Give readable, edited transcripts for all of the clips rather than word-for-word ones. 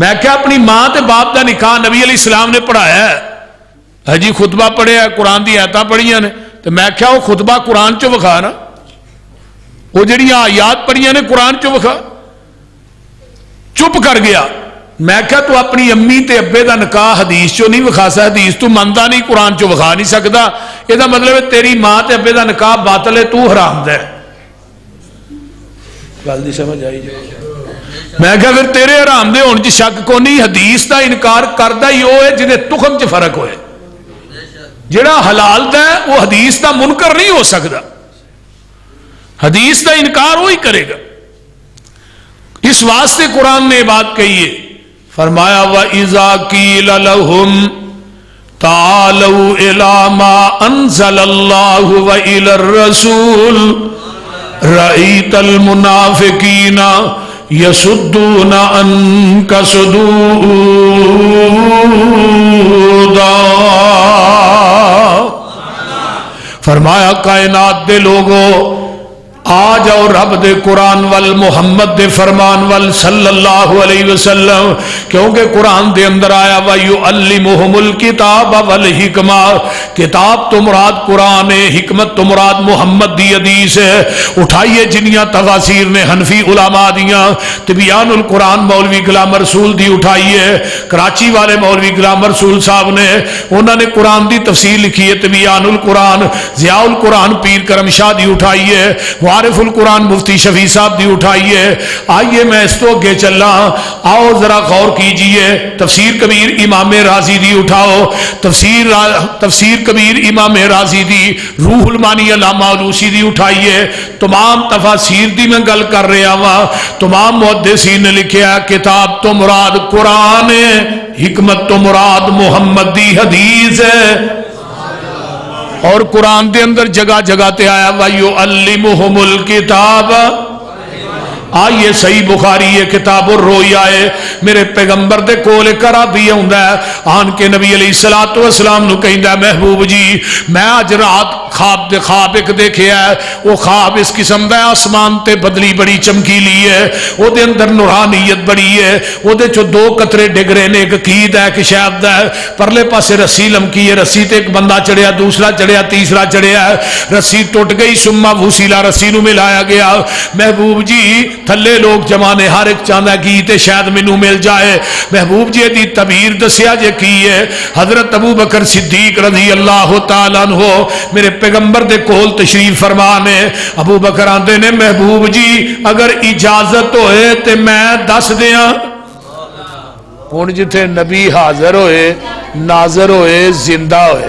میں کیا اپنی ماں تے باپ دا نکاح نبی علیہ السلام نے پڑھایا ہے جی خطبہ پڑھیا قرآن دی آیتاں پڑھیاں نے تو میں کیا وہ خطبہ قرآن چو وکھا نا وہ جڑیاں آیات پڑھیاں نے قرآن چو وکھا چپ کر گیا میں کیا تو اپنی امی تے ابے دا نکاح حدیث چو نہیں وکھا سا حدیث تو منتا نہیں قرآن چو وکھا نہیں سکتا یہ دا مطلب ہے تیری ماں تے ابے دا نکاح باطل ہے تو حرام دے گل دی سمجھ آئی جائے میں کہا پھر تیرے حرام دے ہون چ شک کو نہیں حدیث دا انکار کردہ ہی وہ ہے جنہیں تخم چ فرق ہوئے جڑا حلال دا ہے وہ حدیث دا منکر نہیں ہو سکتا حدیث دا انکار وہی کرے گا اس واسطے قرآن نے بات کہی ہے فرمایا وَإِذَا قِيلَ لَهُمْ تَعَالَوْا إِلَى مَا أَنزَلَ اللَّهُ وَإِلَى الرَّسُولِ رَأَيْتَ الْمُنَافِقِينَ يَصُدُّونَ عَنْكَ صُدُودًا فرمایا کائنات دے لوگوں آ جاؤ رب دے قرآن وال محمد دے فرمان وال صلی اللہ علیہ وسلم کیونکہ قرآن دے اندر آیا وَيُعَلِّمُهُمُ الْكِتَابَ وَالْحِكْمَةَ کتاب تو مراد قرآن ہے حکمت تو مراد محمد دی حدیث ہے اٹھائیے جنیاں تفاسیر نے حنفی علماء دیاں تبیان القرآن مولوی غلام رسول دی اٹھائیے کراچی والے مولوی غلام رسول صاحب نے انہوں نے قرآن دی تفسیر لکھی ہے تبیان القرآن ضیاء القرآن پیر کرم شاہ دی اٹھائیے عارف القرآن مفتی شفیع صاحب دی اٹھائیے آئیے میں اس تو اگے چلا آؤ ذرا غور کیجئے تفسیر کبیر امام رازی دی اٹھاؤ تفسیر کبیر امام رازی دی روح المانی علامہ علوسی دی اٹھائیے تمام تفاسیر دی میں گل کر رہا ہوں تمام محدثین نے لکھیا کتاب تو مراد قرآن ہے حکمت تو مراد محمد دی حدیث ہے اور قرآن دے اندر جگہ جگہ تے آیا وَيُعَلِّمُهُمُ الْكِتَابَ آئیے صحیح بخاری یہ کتاب الرؤیا ہے میرے پیغمبر دے کول کرا بھی ہوندا ہے آن کے نبی علیہ الصلوۃ والسلام نو کہندا محبوب جی میں اج رات خواب ایک دیکھیا ہے وہ خواب اس قسم دا آسمان تے بدلی بڑی چمکیلی ہے او دے اندر نورانیت بڑی ہے او دے چو دو قطرے ڈگ رہے نے ایک قید ہے کہ شاید ہے پرلے پاسے رسی لمکی ہے رسی تے ایک بندہ چڑھیا دوسرا چڑھیا تیسرا چڑھیا ہے رسی ٹوٹ گئی سما وسیلہ رسی نو ملایا گیا محبوب جی تھلے لوگ جمانے ہر ایک چاہتا کی تے شاید مینوں مل جائے محبوب جی دی تعبیر دسیا جے کی ہے حضرت ابو بکر صدیق رضی اللہ تعالیٰ عنہ میرے پیغمبر دے کول تشریف فرمانے ابو بکر آندے نے محبوب جی اگر اجازت ہوئے تے میں دس دیاں ہن جتھے نبی حاضر ہوئے ناظر ہوئے زندہ ہوئے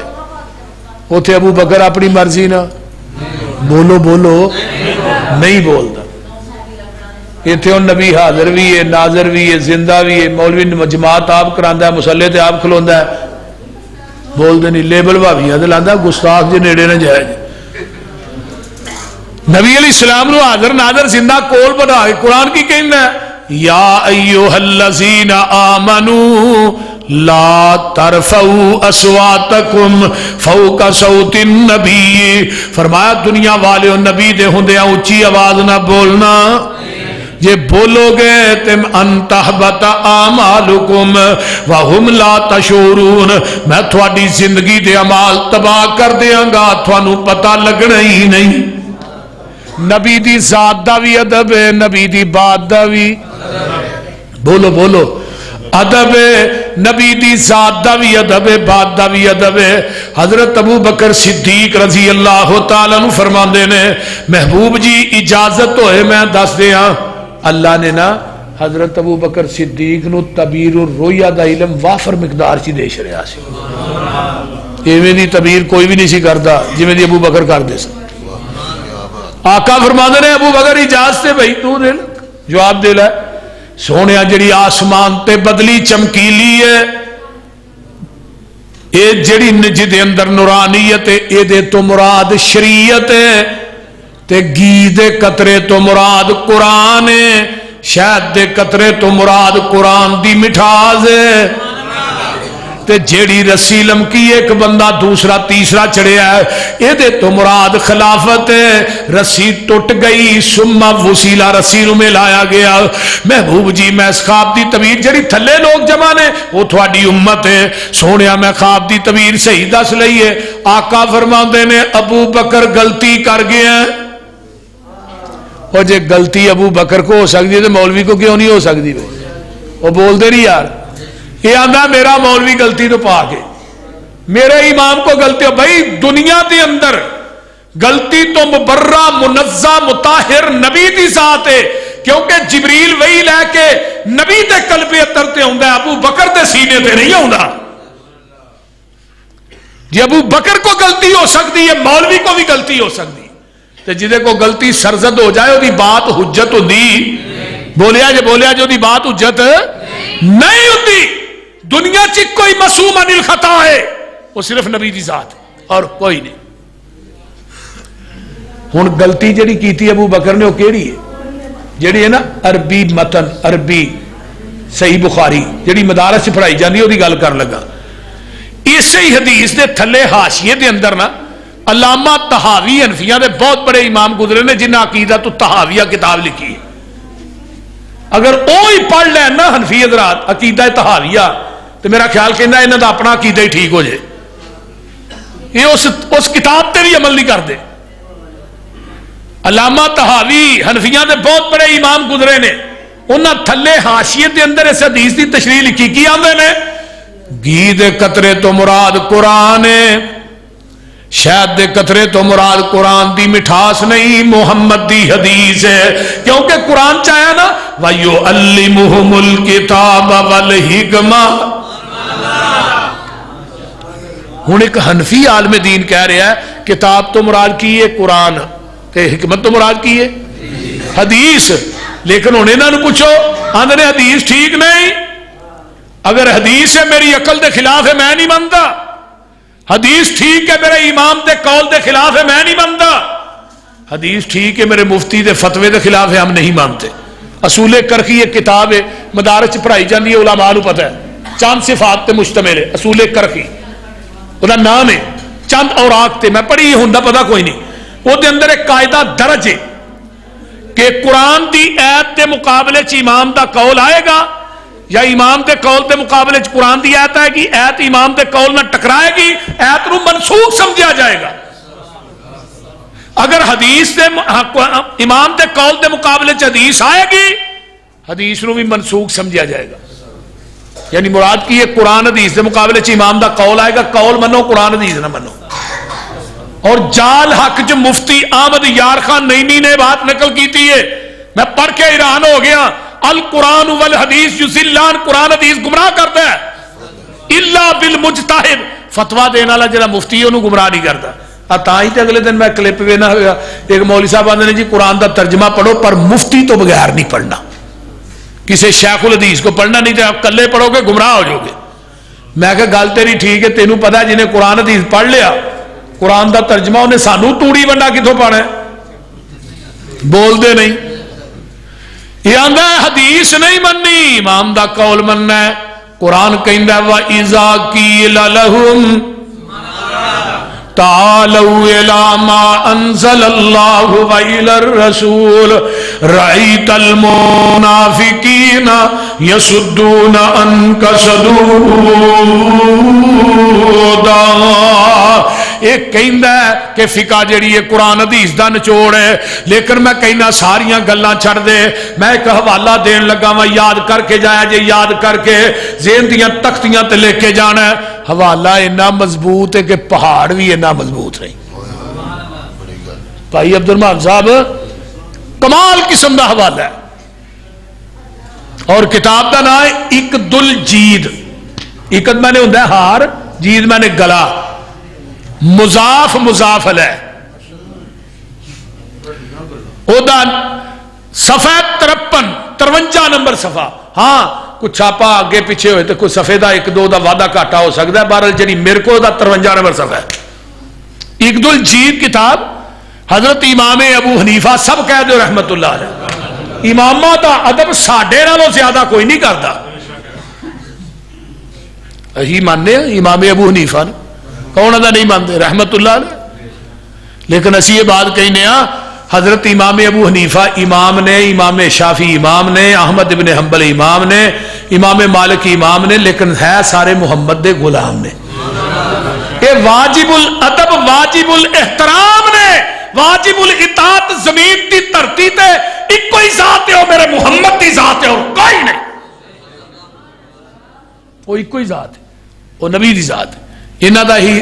اوتھے ابو بکر اپنی مرضی نہ بولو بولو نہیں بولتا اتنے نبی حاضر بھی ہے ناظر بھی ہے زندہ بھی ہے مولوی جماعت آپ کراندا ہے مسلے تے آپ کھلوندا ہے بول دے نہیں لیبل بھاویاں تے لاندا گستاخ جے نیڑے نہ جائے نبی علیہ السلام نو حاضر ناظر زندہ کول بنا کے قرآن کی کہندا ہے یا ایھا الذین آمنو لا ترفعوا اصواتکم فوق صوت النبی فرمایا دنیا والے نبی دے ہوندیاں اونچی آواز نہ بولنا یہ بولو گے تم انتحبت اعمالکم وہم لا تشعرون میں تھوڑی زندگی دے عمال تباہ کر دیاں گا تھوانو پتہ لگنا ہی نہیں نبی دی ذات دا بھی ادب ہے نبی دی بات دا بھی بولو بولو ادب ہے نبی دی ذات دا بھی ادب ہے بات دا بھی ادب ہے حضرت ابو بکر صدیق رضی اللہ تعالیٰ عنہ فرماندے نے محبوب جی اجازت ہوئے میں دس دیاں اللہ نے نا حضرت ابو بکر صدیق نو تعبیر الرؤیا دا علم وافر مقدار چی دے چھڑیا سی ایویں دی تعبیر کوئی بھی نہیں سی کردا جویں دی ابو بکر کر دے سن آقا فرماندے نے ابو بکر اجازت سے بھائی تو دے جواب دے لے سونیا جڑی آسمان تے بدلی چمکیلی ہے اے جڑی جدے اندر نورانیت ہے اے دے تو مراد شریعت ہے تے گھی دے قطرے تو مراد قرآن ہے شہد دے قطرے تو مراد قرآن دی مٹھاس ہے تے جیڑی رسی لمکی ایک بندہ دوسرا تیسرا چڑھیا ہے یہ تو مراد خلافت ہے. رسی ٹوٹ گئی سما وسیلہ رسی نو ملایا گیا. محبوب جی میں اس خواب دی تعبیر جڑی تھلے لوگ جمع نے وہ تھوڑی امت ہے. سونیا میں خواب دی تعبیر صحیح دس لئیے. آقا فرماندے نے ابو بکر غلطی کر گیا. اور جے غلطی ابو بکر کو ہو سکتی ہے تو مولوی کو کیوں نہیں ہو سکتی؟ وہ بول دے نہیں یار. یہ آندا میرا مولوی غلطی تو پا کے میرے امام کو غلطی. بھائی دنیا کے اندر غلطی تو مبرہ منزہ مطاہر نبی دی ذات ہے کیونکہ جبریل وہی لے کے نبی دے قلب اتر تے ہوندا ہے ابو بکر دے سینے تے نہیں ہوندا. جی ابو بکر کو غلطی ہو سکتی ہے مولوی کو بھی غلطی ہو سکتی تے جدے کو غلطی سرزد ہو جائے وہ بات حجت ہوندی. بولیا جو دی بات حجت نہیں ہوتی. دنیا چ کوئی معصوم عن الخطا ہے وہ صرف نبی دی ذات ہے اور کوئی نہیں. ہن غلطی جڑی کیتی ابو بکر نے وہ کیڑی ہے؟ جڑی ہے نا عربی متن عربی صحیح بخاری جڑی مدارس سے پڑھائی جاندی ہے گل کر لگا. اسی حدیث دے تھلے حاشیے دے اندر نا علامہ طحاوی حنفیہ دے بہت بڑے امام گزرے نے جنہیں عقیدہ تو طحاویہ کتاب لکھی. اگر وہی پڑھ لین نا حنفی حضرات عقیدہ طحاویہ تو میرا خیال کہنا انہوں دا اپنا عقیدہ ہی ٹھیک ہو جائے. یہ اس کتاب تے بھی عمل نہیں کرتے. علامہ طحاوی حنفیہ دے بہت بڑے امام گزرے نے انہاں تھلے حاشیے دے اندر اس حدیث دی تشریح لکھی. کی آندے نے گھی دے قطرے تو مراد قرآن ہے شاید دے قطرے تو مراد قرآن دی مٹھاس نہیں محمد دی حدیث ہے کیونکہ قرآن چاہیا نا وَيُعَلِّمُهُمُ الْكِتَابَ وَالْحِكْمَةَ. ہن ایک حنفی عالم دین کہہ رہا ہے کتاب تو مراد کی ہے قرآن تے حکمت تو مراد کی ہے حدیث. لیکن ہن انہاں نوں پوچھو آندے نے حدیث ٹھیک نہیں. اگر حدیث ہے میری عقل دے خلاف ہے میں نہیں مانتا. حدیث ٹھیک ہے میرے امام دے قول دے خلاف ہے میں نہیں مانتا. حدیث ٹھیک ہے میرے مفتی دے فتوے دے خلاف ہے ہم نہیں مانتے. اصول کرخی ایک کتاب ہے مدارس پڑھائی جاتی ہے علماء نوں پتہ ہے چند صفات تے مشتمل ہے. اصول کرخی وہ نام ہے چند اوراق تے میں پڑھی ہوندا پتہ کوئی نہیں. وہ دے اندر ایک قاعدہ درج ہے کہ قرآن دی ایت دے مقابلے چ امام دا قول آئے گا یا امام دے قول دے مقابلے چ قرآن دی ایت آئے گی. ایت امام دے قول نہ ٹکرائے گی ایت نو منسوخ سمجھا جائے گا. اگر حدیث دے امام دے قول دے مقابلے چ حدیث آئے گی حدیث نو بھی منسوخ سمجھا جائے گا. یعنی مراد کی ہے قرآن حدیث دے مقابلے چ امام دا قول آئے گا قول منو قرآن حدیث نہ منو. اور جال حق جو مفتی احمد یار خان نعیمی نے بات نقل کی تھی ہے میں پڑھ کے حیران ہو گیا. القرآن والحدیث یضلان قرآن حدیث گمراہ کرتا ہے الا بالمجتہد. فتوا دینے والا جڑا مفتی ہے انہوں گمراہ نہیں کرتا. تاں ہی تے اگلے دن میں کلپ وینا ہوا ایک مولوی صاحب آندے نے جی قرآن دا ترجمہ پڑھو پر مفتی تو بغیر نہیں پڑھنا کسی شیخ الحدیث کو پڑھنا نہیں تو آپ کلے پڑھو گے گمراہ ہو جاؤ گے. میں کہا گل تیری ٹھیک ہے تینوں پتہ ہے جنہیں قرآن حدیث پڑھ لیا قرآن دا ترجمہ انہیں سانو توڑی بننا کتوں پانا ہے بول دے نہیں. یہ آندا ہے حدیث نہیں مننی امام دا قول مننا ہے. قرآن کہندا ہے وَإِذَا قِيلَ لَهُمْ تعالوا إلى ما أنزل الله وإلى الرسول رأيت المنافقين يصدون عنك صدودا. ایک کہندا ہے کہ فقہ جڑی ہے قرآن حدیث دا نچوڑ ہے لیکن میں کہنا ساریاں گلاں چھڑ دے. میں ایک حوالہ دین لگا میں یاد کر کے جایا جے یاد کر کے ذہن دیاں تختیاں تے لے کے جانا ہے. حوالہ اتنا مضبوط ہے کہ پہاڑ بھی اتنا مضبوط نہیں. بھائی عبد الرحمان صاحب کمال قسم دا حوالہ ہے اور کتاب دا نام ہے اقد الجید. اقد میں نے ہوندا ہے ہار جید میں نے گلا مضاف مضاف علیہ. او دا صفحہ 53 نمبر صفحہ. ہاں کچھ چھاپا آگے پیچھے ہوئے تو کوئی صفحے دا ایک دو دا وعدہ کاٹا ہو سکتا ہے. بہرحال جی میرے کو دا 53 نمبر صفحہ ہے. اقد الجید کتاب حضرت امام ابو حنیفہ سب کہہ دو رحمت اللہ علیہ. امامہ دا ادب ساڈے نالوں زیادہ کوئی نہیں کرتا. اہی ماننے امام ابو حنیفہ نے، کون ادا نہیں مانتے رحمت اللہ علیہ. لیکن اسی یہ بات کہنے حضرت امام ابو حنیفہ امام نے، امام شافعی امام نے، احمد ابن حنبل امام نے، امام مالک امام نے، لیکن ہے سارے محمد دے غلام نے. یہ واجب الادب واجب الاحترام نے، واجب الاطاعت زمین دی دھرتی تے ایک ہی ذات ہے، میرے محمد دی ذات ہے اور کوئی نہیں. وہ ایک ہی ذات ہے، وہ نبی دی ذات ہے. انہاں دا ہی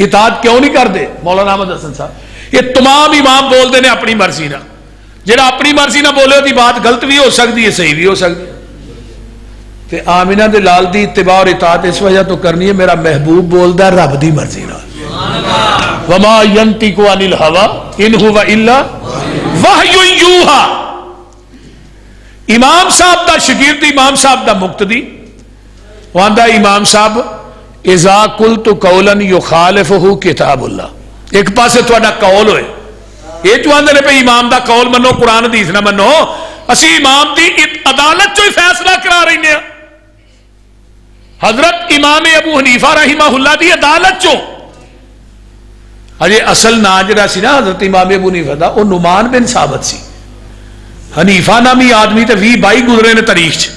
اطاعت کیوں نہیں کر دے مولانا احمد حسن صاحب؟ یہ تمام امام بول دے نے اپنی مرضی نہ، جہاں اپنی مرضی نہ بولے دی بات غلط بھی ہو سکتی ہے صحیح بھی ہو سکتی ہے. تے آمینہ دے لال دی اتباع اور اطاعت اس وجہ تو کرنی ہے میرا محبوب بولدا ہے رب دی مرضی نہ. وما ينطق عن الهوى ان هو الا وحی یوحى. امام صاحب دا شاگرد امام صاحب دا مقتدی واندا امام صاحب اذا قلت قولا يخالفه کتاب اللہ. ایک پاسے تھوڑا قول ہوئے یہ جو آندے نے پہ امام دا قول منو قرآن حدیث نہ منو، اسی امام دی عدالت چوئی فیصلہ کرا رہی ہیں. حضرت امام ابو حنیفہ رحمہ اللہ دی عدالت چو اجے اصل نا جڑا سی نا حضرت امام ابو حنیفہ دا او نعمان بن ثابت سی. حنیفہ نامی آدمی تے 20-22 گزرے نے تاریخ چ.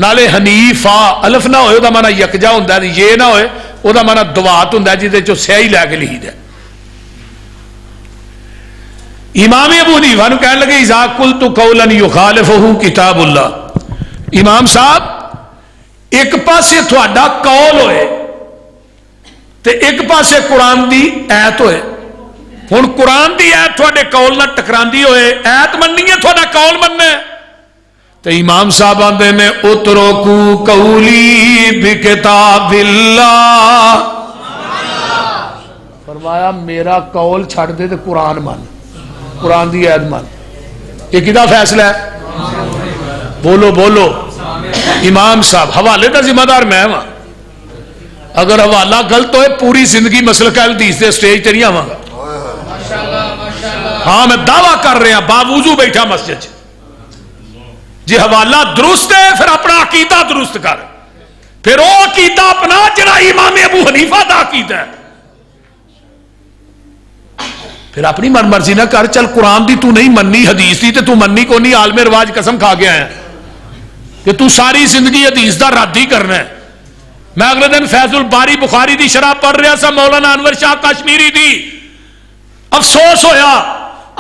نالے حنیفہ الف نہ ہوئے دا مانا یکجا ہوندا ہے، یہ نہ ہوئے او دا مانا دوات ہوندا ہے جدے چوں سیاہی لے کے لکھی دے. امام ابو حنیفہ نو کہنے لگے اذا قلت قولا یخالفہ کتاب اللہ. امام صاحب ایک پاسے تھوڑا قول ہوئے تے ایک پاسے قرآن دی ایت ہوئے. ہن قرآن دی ایت تھوڑے قول نہ ٹکراندی ہوئے، ایت مننی ہے تھوڑا قول مننا ہے. تو امام صاحب آندے نے اترکو قولی بکتاب اللہ. فرمایا میرا قول چھڑ دے تے قرآن مان، قرآن دی ایت مان. یہ کدا فیصلہ ہے؟ بولو بولو. امام صاحب حوالے دا ذمہ دار میں ہاں. اگر حوالہ غلط ہوئے پوری زندگی مسلک اہل حدیث دے سٹیج تے نہیں آواں گا. ہاں میں دعویٰ کر رہا باوضو بیٹھا مسجد چ. جی حوالہ درست ہے پھر اپنا عقیدہ درست کر، پھر وہ عقیدہ اپنا جڑا امام ابو حنیفہ دا عقیدہ ہے، پھر اپنی من مرضی نہ کر. چل قرآن دی تو نہیں مننی، حدیث دی تے تو مننی کو نہیں، عالم رواج قسم کھا گیا ہے کہ تو ساری زندگی حدیث دا رد ہی کرنا ہے. میں اگلے دن فیض الباری بخاری دی شرح پڑھ رہا سا مولانا انور شاہ کشمیری دی. افسوس ہویا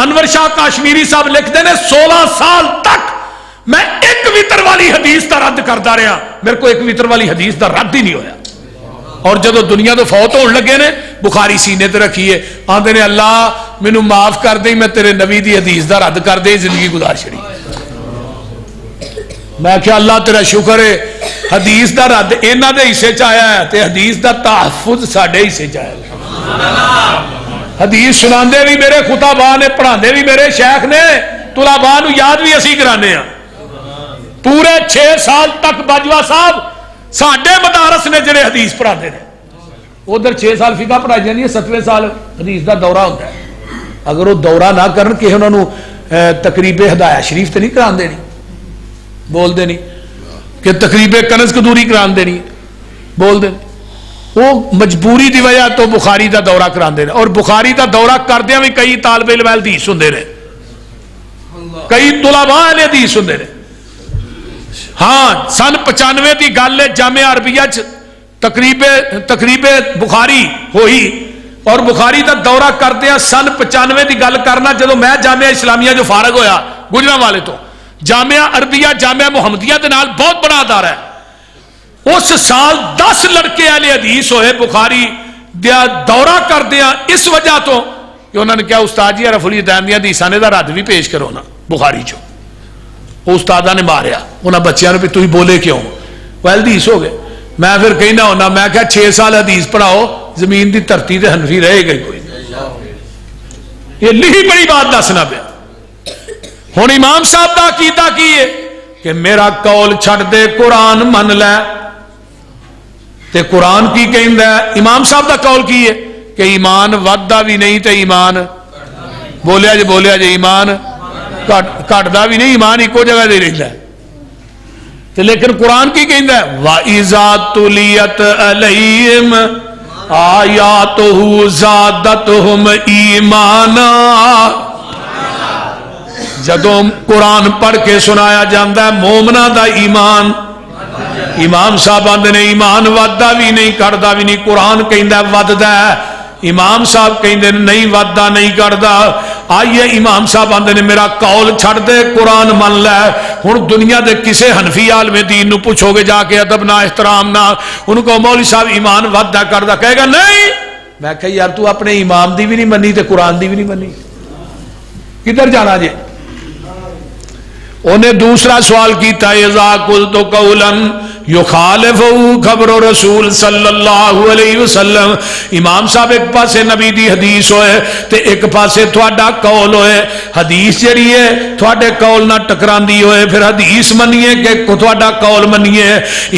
انور شاہ کشمیری صاحب لکھتے ہیں 16 سال تک میں ایک وطر والی حدیث دا رد کرتا رہا، میرے کو ایک وطر والی حدیث دا رد ہی نہیں ہویا. اور جدو دنیا تو فوت ہونے لگے نے بخاری سینے تے رکھیے آندے نے اللہ مینوں معاف کر دے، میں تیرے نبی دی حدیث دا رد کر دے زندگی گزار چھڑی. میں کہ اللہ تیرا شکر ہے حدیث دا رد انہاں دے حصے چ آیا ہے تے حدیث دا تحفظ ساڈے حصے چ آیا. حدیث سناندے بھی میرے خطباء نے، پڑھاندے بھی میرے شیخ نے، طلباء نو یاد بھی اسی کرانے ہیں. پورے 6 سال تک باجوہ صاحب ساڈے مدارس نے جڑے حدیث پڑھاتے ہیں، ادھر 6 سال فقہ پڑھائی جاتی ہے، 7ویں سال حدیث دا دورہ ہوتا ہے. اگر وہ دورہ نہ کرن کہ انہوں نے تقریب ہدایہ شریف تے نہیں کران دینی، بول دینی کہ تقریب کنز قدوری کران دینی، بول دینی. وہ مجبوری دی وجہ تو بخاری دا دورہ کران دینا، اور بخاری دا دورہ کردیاں بھی کئی طالب علم حدیث ہوندے نے، کئی طلباء حدیث ہوندے نے. ہاں سن 95 دی گل ہے، جامعہ عربیہ تقریب بخاری ہوئی اور بخاری دا دورہ کردیا سن 95 دی گل کرنا. جدو میں جامعہ اسلامیہ جو فارغ ہویا گجرانوالے تو، جامعہ عربیہ جامعہ محمدیہ دے نال بہت بڑا ادارہ ہے. اس سال 10 لڑکے اہل حدیث ہوئے بخاری دیا دورہ کردیا اس وجہ تو کہ انہوں نے کیا استاد جی رف علی دائمیہ دی حدیثاں دا رد بھی پیش کرو نا بخاری چو. وہ استادہ نے ماریا انہاں بچیاں نے بھی تو ہی بولے کیوں، وہ حدیث ہو گئے. میں پھر کہیں نہ ہونا، میں کہا 6 سال حدیث پڑھاؤ زمین دی دھرتی تے حنفی رہے گئی کوئی. یہ لہی بڑی بات دسنا پیا. ہن امام صاحب دا عقیدہ کی ہے کہ میرا قول چھڑ دے قرآن من لے. تے قرآن کی کہندا ہے؟ امام صاحب دا قول کی ہے کہ ایمان وددا بھی نہیں تے ایمان بولیا جی ایمان گھٹدا بھی نہیں، ایمان ایکو جگہ دے رہندا ہے. تے لیکن قرآن کی کہندا ہے وَإِذَا تُلِيَتْ عَلَيْهِمْ آیاتُهُ زَادَتْهُمْ ایمانا. جدوں قرآن پڑھ کے سنایا جاندہ ہے مومنہ دا ایمان. امام صاحب آندے نے ایمان ودہ بھی نہیں کردہ بھی نہیں. قرآن کہندا ہے ودہ ہے. امام صاحب کہندے نہیں ودہ نہیں کردا. آئیے امام صاحب آندے نے میرا قول چھڑ دے قرآن من لے. ہن دنیا دے کسے حنفی عالم دین نو پوچھو گے جا کے ادب نہ احترام نہ ان کو مولوی صاحب ایمان ودہ کردا کہے گا نہیں. میں کہا یار تو اپنے امام دی بھی نہیں منی تے قرآن دی بھی نہیں منی کدھر جانا جے. انہیں دوسرا سوال کیتا اذا قلت قولا یخالف خبر رسول صلی اللہ علیہ وسلم. امام صاحب ایک پاسے نبی دی حدیث ہوئے تے ایک پاسے تھوڑا قول ہوئے. حدیث جڑی ہے تھوڑے قول نہ ٹکراندی ہوئے پھر حدیث منیے کہ تھوڑا قول منیے.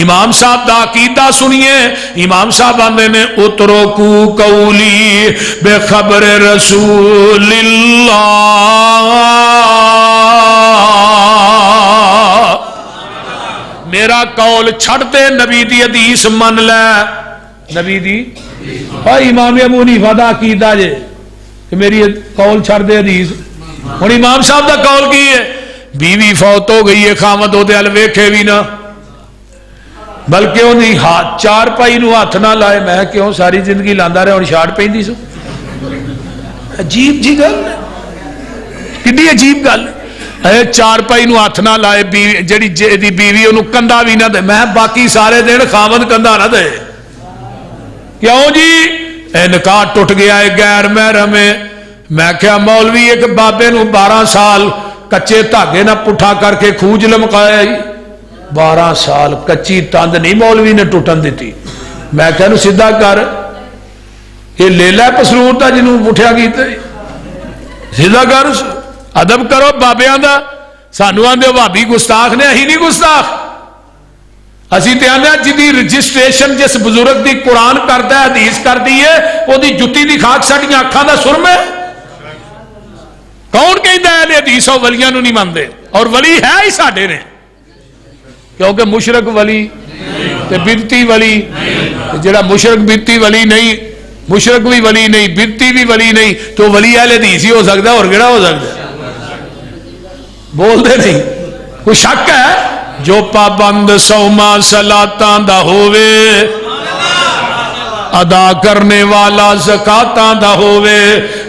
امام صاحب دا عقیدہ سنیے. امام صاحب آندے نے اترکو قولی بے خبر رسول اللہ. میرا قول چھڑ دے نبی دی حدیث من لے. نبی دی امام ابو حنیفہ دا عقیدہ جے کہ میری قول چھڑ دے حدیث. ہن امام صاحب دا قول کی ہے بیوی فوت ہو گئی ہے خامد او دے ال ویکھے بھی نہ بلکہ انہیں ہاتھ چار پائی نو ہاتھ نہ لائے. میں کیوں ساری زندگی لاندا رہا ہن شاٹ پیندی سو. عجیب جی گل کڈی عجیب گل. چار پائی نو ہاتھ نہ لائے جڑی دی بیوی انہوں کندھا بھی نہ دے. میں باقی سارے دن خامد کندھا نہ دے. کیوں جی اے نکاح ٹوٹ گیا ہے غیر محرم ہے. میں کہا مولوی ایک بابے نو 12 سال کچے دھاگے نہ پٹھا کر کے کھوج لمکایا ہی. 12 سال کچی تند نہیں مولوی نے ٹوٹن دیتی. میں کہا نو سیدھا کر یہ لیلا پسرور تھا جنہوں پٹھیا کیتا سیدھا کر ادب کرو بابیاں دا. سانو آندے بھابی گستاخ نے اہی نہیں گستاخ. اسی تے آندے جدی رجسٹریشن جس بزرگ دی قرآن کردا ہے حدیث کر دی ہے او دی جُتی دی خاک ساڈیاں اکھاں دا سرم ہے. کون کہندا ہے حدیث او ولیاں نو نہیں ماندے اور ولی ہے ہی ساڈے نے کیونکہ مشرک ولی تے بدتی ولی. جڑا مشرک بدتی ولی نہیں مشرک بھی ولی نہیں بدتی بھی ولی نہیں تو ولی اہل حدیث ہی ہو سکتا ہے اور کیڑا ہو سکتا ہے. بول دے نہیں کوئی شک ہے. جو پابند سوما صلاتاں دا ہووے ادا کرنے والا زکاتاں دا ہووے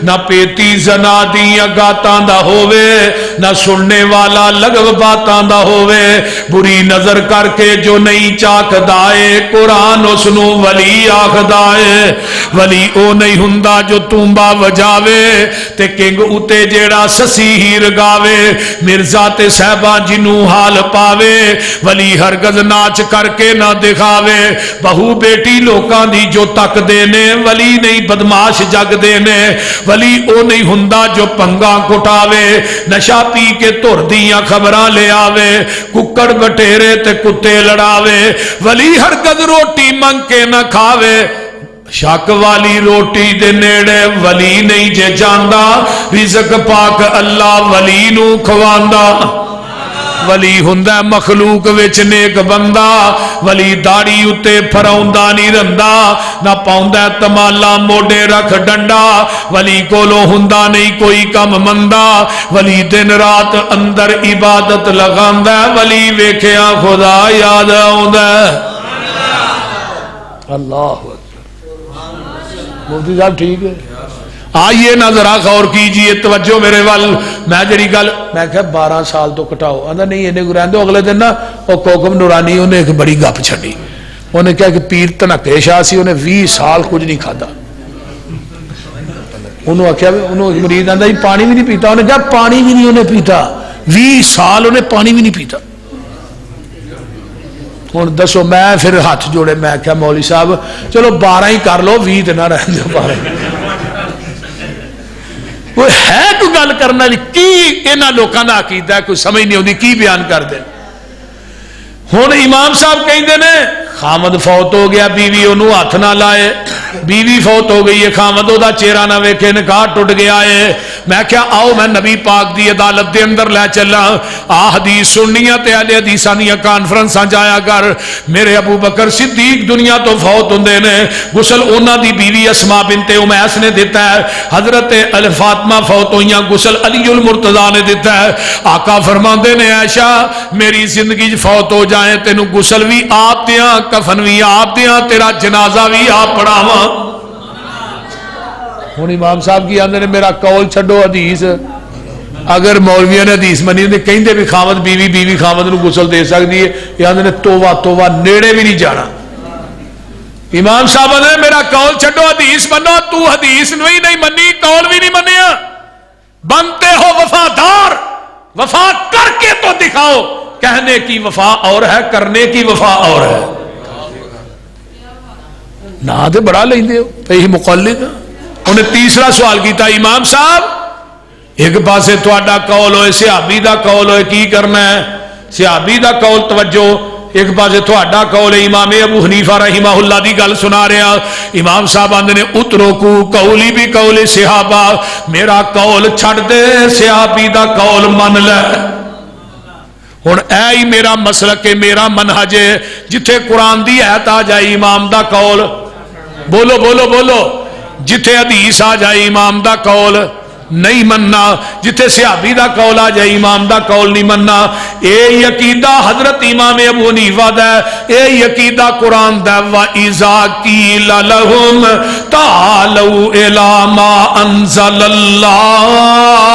نہ پیتی زنا دی گاتاں دا ہووے نہ سننے والا لغو باتاں دا ہووے بری نظر کر کے جو نہیں چاکدائے قرآن اس نو ولی آکھدائے. ولی او نہیں ہندا جو تونبا وجاوے تے کنگ اتے جیڑا سسی ہی رگاوے مرزا تے صحبہ جنوں حال پاوے. ولی ہرگز ناچ کر کے نہ دکھاوے بہو بیٹی لوکاں دی جو تک دینے. ولی نہیں بدماش جگ دینے. ولی او نہیں ہندا جو پنگا کٹاوے نشا پی کے تر دیاں خبراں لے آوے ککڑ بٹیرے تے کتے لڑاوے. ولی ہرگز روٹی منگ کے نہ کھاوے. شک والی روٹی دے نیڑے ولی نہیں جے جاندا رزق پاک اللہ ولی نو کھواندا. ولی ہوندا مخلوق وچ نیک بندہ. ولی داڑھی اتے پھراوندا نہیں رہندا نہ پاوندا تمالا موڈے رکھ ڈنڈا. ولی کولو ہوندا نہیں کوئی کم مندا. ولی دن رات اندر عبادت لگاندا. ولی ویکھیا خدا یاد آوندا. اللہ مفتی صاحب ٹھیک ہے. آئیے نہ ذرا غور کیجئے توجہ میرے وال. میں جڑی گل میں کہا 12 سال تو کٹاؤ آندا نہیں انہیں گران دو. اگلے دن نا وہ کوکم نورانی انہیں ایک بڑی گپ چھڑی. انہیں کہا کہ پیر تنکے شاہ سی انہیں 20 سال کچھ نہیں کھادا. انہوں آکھیا انہوں مرید آندا پانی بھی نہیں پیتا. انہیں کہا پانی بھی نہیں انہیں پیتا 20 سال انہیں پانی بھی نہیں پیتا. ہوں دسو میں پھر ہاتھ جوڑے میں کہا مولوی صاحب چلو 12 ہی کر لو 20 تے نہ رہن دو. 12 کوئی ہے کوئی گل کرنے والی کی انہاں لوکاں دا عقیدہ ہے کوئی سمجھ نہیں آتی کی بیان کر دیں. ہن امام صاحب کہندے نے خامد فوت ہو گیا بیوی انہوں ہاتھ نہ لائے. بیوی فوت ہو گئی ہے خامد دا چہرہ نہ ویکھے نکاح ٹوٹ گیا ہے. میں کیا آؤ میں نبی پاک دی عدالت دے اندر لے چلا آ حدیث سننی تے اہل حدیثاں دی کانفرنساں جایا کر میرے ابو بکر صدیق دنیا تو فوت ہوندے نے غسل انہاں دی بیوی اسماء بنت امیس نے دیتا ہے حضرت فاطمہ فوت ہوئیاں غسل علی المرتضیٰ نے دیتا ہے آقا فرماندے نے عائشہ میری زندگی فوت ہو جائیں تینوں غسل بھی آپ دیاں کفن بھی آپ دیاں تیرا جنازہ بھی آپ پڑھاواں ہوں امام صاحب کی آندے نے میرا قول چھڈو حدیث اگر مولویوں نے حدیث منی نے کہیں بھی خامد بیوی خامد نو غسل دے سکتی ہے یہ آندے نے توبہ نیڑے بھی نہیں جانا امام صاحب نے میرا قول چھڈو حدیث منو تو حدیث نہیں منی قول بھی نہیں منیا بنتے ہو وفادار وفا کر کے تو دکھاؤ کہنے کی وفا اور ہے کرنے کی وفا اور ہے نہ تو بڑا لیندے ہو یہی مقلد انہیں تیسرا سوال کیتا امام صاحب ایک پاسے تہاڈا قول ہوئے صحابی دا قول ہوئے کی کرنا ہے صحابی دا قول توجہ ایک پاسے تہاڈا قول ہے امام ابو حنیفہ رحمہ اللہ دی گل سنا رہا امام صاحب آندے نے اترکو قولی بھی قول صحابہ میرا قول چھڑ دے صحابی دا قول من لے ہن اے ہی میرا مسلک ہے میرا منہج ہے جتھے قرآن دی آیت آ جائے امام دا قول بولو بولو بولو جتھے حدیث آ جائے امام دا قول نہیں مننا جتھے صحابی دا قول آ جائے امام دا قول نہیں مننا اے عقیدہ حضرت امام ابو حنیفہ دا اے عقیدہ قرآن دا وَإِذَا قِيلَ لَهُمْ تَعَالَوْا إِلَىٰ مَا أَنزَلَ اللَّهُ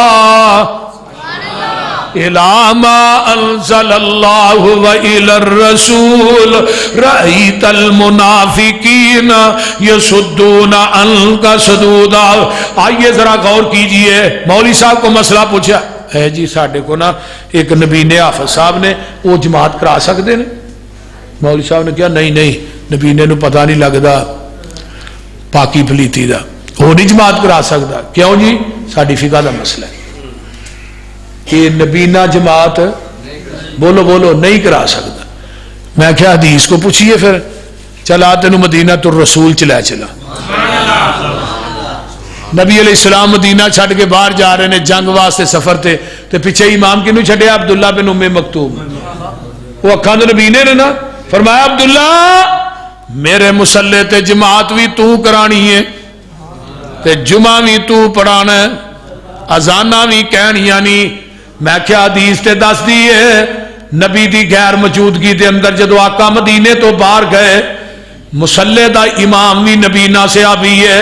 إِلَىٰ مَا أَنزَلَ اللَّهُ وَإِلَى الرَّسُولِ رَأَيْتَ الْمُنَافِقِينَ يَصُدُّونَ عَنْكَ صُدُودًا آئیے ذرا غور کیجئے مولوی صاحب کو مسئلہ پوچھا ہے جی ساڑھے کو نا ایک نبی نے حافظ صاحب نے وہ جماعت کرا سکتے ہیں مولوی صاحب نے کہا نہیں نبی نے پتہ نہیں لگتا پاکی پلیتی دا وہ نہیں جماعت کرا سکتا کیوں جی ساڑھی فقہ دا مسئلہ ہے کہ نبینہ جماعت بولو بولو نہیں کرا سکتا میں کیا حدیث کو پوچھئے پھر چلا تینو مدینہ تو رسول چلا نبی علیہ السلام مدینہ چھڑ کے باہر جا رہے ہیں جنگ واسطے سفر تھے تو پیچھے امام کنو چھڑے عبداللہ بن ام مکتوم وہ اکھاں دے نبی نے نا فرمایا عبداللہ میرے مسلح تے جماعت بھی تو کرانی ہے تے جمعہ بھی تو پڑھانا ہے اذانہ بھی کہنیاں نہیں میں کیا حدیث تے دس دیئے نبی دی غیر موجودگی دے اندر جدو آقا مدینے تو باہر گئے مسلح دا امام بھی نبینا صحابی ہے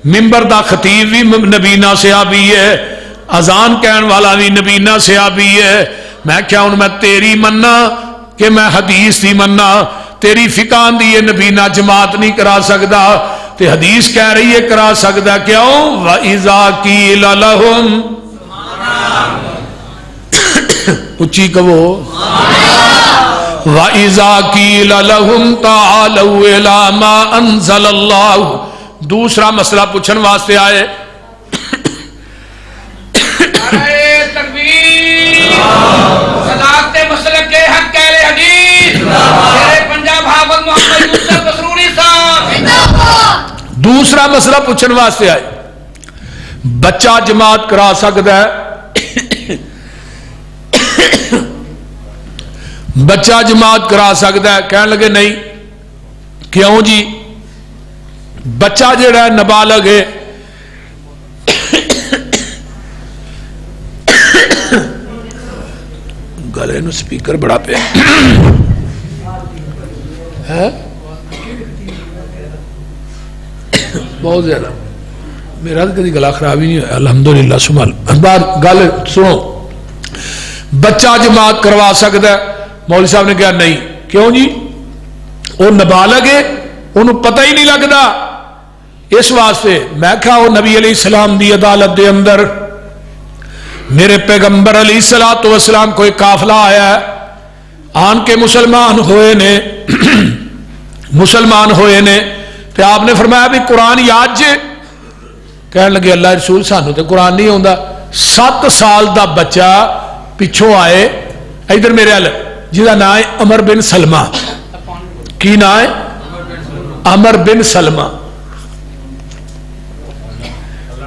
منبر دا خطیب بھی نبینا صحابی ہے اذان کہن والا بھی نبینا صحابی ہے میں کیا ان میں تیری مننا کہ میں حدیث دی مننا تیری فقان دی نبینا جماعت نہیں کرا سکتا تے حدیث کہہ رہی ہے کرا سکتا کیوں وَإِذَا قِيلَ لَهُمْ اچھی کہو وَإِذَا قِيلَ لَهُمْ تَعَالَوْا إِلَىٰ مَا أَنزَلَ اللَّهُ دوسرا مسئلہ پوچھن واسطے آئے تکبیر صداقت مسلک حق اہل حدیث شیر پنجاب حافظ محمد یوسف مسروری صاحب دوسرا مسئلہ پوچھن واسطے آئے بچہ جماعت کرا سکتا ہے بچہ جماعت کرا سکتا ہے کہنے لگے نہیں کیوں جی بچہ جڑا ہے نابالغ ہے گلے نو سپیکر بڑا پہ ہے بہت زیادہ میرا تو کدی گلا خراب ہی نہیں ہوا الحمدللہ سمال بار گل سنو بچہ جماعت کروا سکتا ہے مولوی صاحب نے کہا نہیں کیوں جی وہ نابالغ ہے انہوں پتہ ہی نہیں لگتا اس واسطے میں کہا وہ نبی علیہ السلام دی عدالت دے اندر میرے پیغمبر علیہ السلام کوئی قافلہ آیا ہے آن کے مسلمان ہوئے نے تو آپ نے فرمایا بھی قرآن یاد جے کہنے لگے اللہ رسول سانو تے قرآن نہیں ہوندا 7 سال دا بچہ پچھوں آئے ادھر میرے حل جہاں نام ہے عمر بن سلمہ کی نام ہے عمر بن سلمہ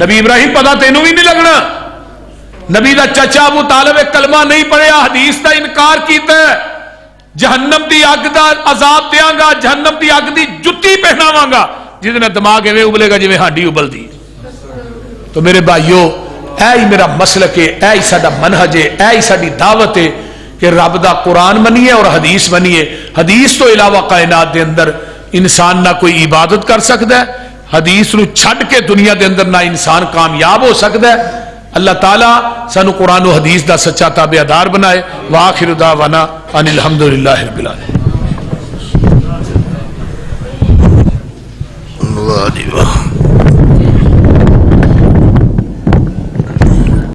نبی ابراہیم پتا تینوں بھی نہیں لگنا. نبی دا چچا ابو طالب کلمہ نہیں پڑھیا, حدیث دا انکار کیتا ہے, جہنم دی اگ دا عذاب دیاں گا, جہنم دی اگ دی جتی پہناواں گا جس نے دماغ ایویں ابلے گا جویں ہانڈی ابل دی. تو میرے بھائیو اے ہی میرا مسلک ہے, اے ہی ساڈا منہج ہے, اے ہی ساڈی دعوت ہے کہ رب دا قرآن منیے اور حدیث منیے. حدیث تو علاوہ کائنات دے اندر انسان نہ کوئی عبادت کر سکتا ہے, حدیث نو چھڈ کے دنیا دے اندر نہ انسان کامیاب ہو سکتا ہے. اللہ تعالیٰ سانو قرآن و حدیث دا سچا تابعدار بنائے. وآخر دعوانا ان الحمدللہ رب العالمین.